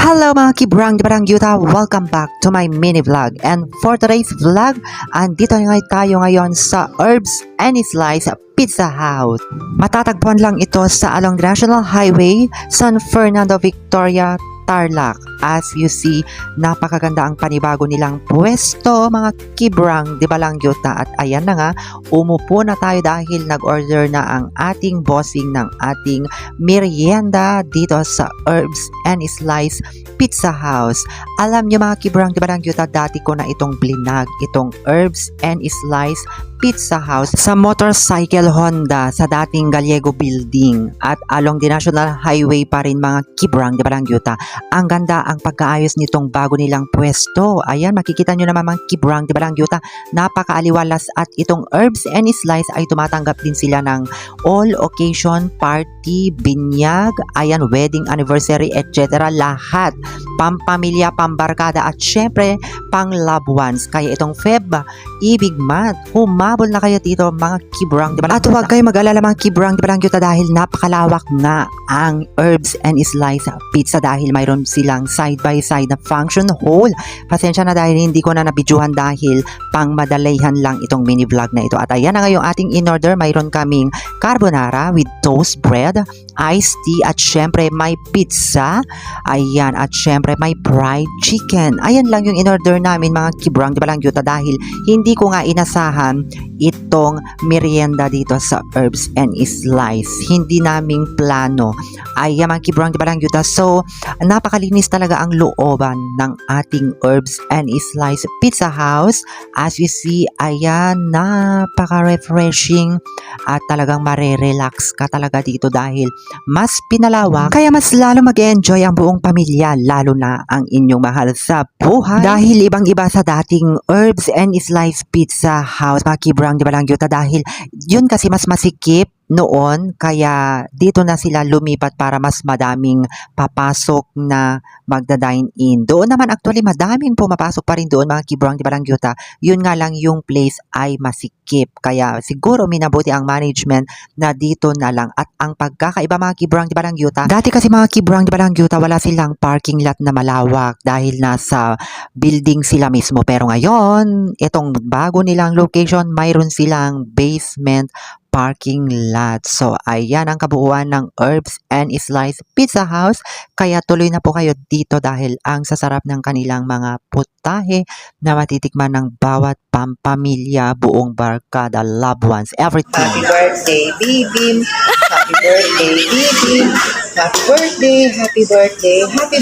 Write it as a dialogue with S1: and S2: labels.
S1: Hello mga kibrang yuta, welcome back to my mini vlog. And for today's vlog, andito nga tayo ngayon sa Herbs and Slice Pizza House. Matatagpuan lang ito sa along National Highway, San Fernando, Victoria, Tarlac. As you see, napakaganda ang panibago nilang pwesto mga kibrang yuta. At ayan na nga, umupo na tayo dahil nag-order na ang ating bossing ng ating merienda dito sa Herbs and Slice Pizza House. Alam nyo mga kibrang yuta, dati ko na itong blinag, itong Herbs and Slice Pizza House sa Motorcycle Honda sa dating Gallego Building at along the National Highway pa rin mga kibrang yuta. Ang ganda ang pagkaayos nitong bago nilang pwesto. Ayan, makikita nyo naman mga kibrang yuta, napakaaliwalas at itong Herbs and Slice ay tumatanggap din sila ng all occasion, party, binyag, ayan, wedding, anniversary, etc. Lahat. Pampamilya, pambarkada at syempre pang loved ones. Kaya itong Feb, Ibig Month, humabol na kayo dito mga kibrang At huwag kayo mag-alala mga kibrang yuta dahil napakalawak nga ang Herbs and Slice Pizza dahil mayroon silang side by side na function hall. Pasensya na dahil hindi ko na nabidyuhan dahil pang madalihan lang itong mini vlog na ito. At ayan na nga yung ating in-order. Mayroon kaming carbonara with toast bread, iced tea at syempre may pizza. Ayan, at syempre may fried chicken. Ayan lang yung in-order namin mga kibrang yuta dahil hindi ko nga inasahan itong merienda dito sa Herbs and Slice. Hindi naming plano. Ayan mga kibrang yuta. So, napakalinis talaga ang looban ng ating Herbs and Slice Pizza House. As you see, ayan, napaka-refreshing at talagang marerelax ka talaga dito dahil mas pinalawak. Kaya mas lalo mag-enjoy ang buong pamilya, lalo na ang inyong mahal sa buhay. Dahil ibang-iba sa dating Herbs and Slice Pizza House, mga kibrang yuta, dahil yun kasi mas masikip noon, kaya dito na sila lumipat para mas madaming papasok na magda-dine in. Doon naman actually madaming pumapasok pa rin doon mga kibrang yuta. Yun nga lang yung place ay masikip. Kaya siguro minabuti ang management na dito na lang. At ang pagkakaiba mga kibrang yuta, dati kasi mga kibrang yuta wala silang parking lot na malawak dahil nasa building sila mismo. Pero ngayon, itong bago nilang location, mayroon silang basement parking lot. So, ayan ang kabuuan ng Herbs and Slice Pizza House. Kaya tuloy na po kayo dito dahil ang sasarap ng kanilang mga putahe na matitikman ng bawat pampamilya, buong barkada, loved ones, everything.
S2: Happy birthday, Bibim! Happy birthday, Bibim! Happy birthday, happy birthday, happy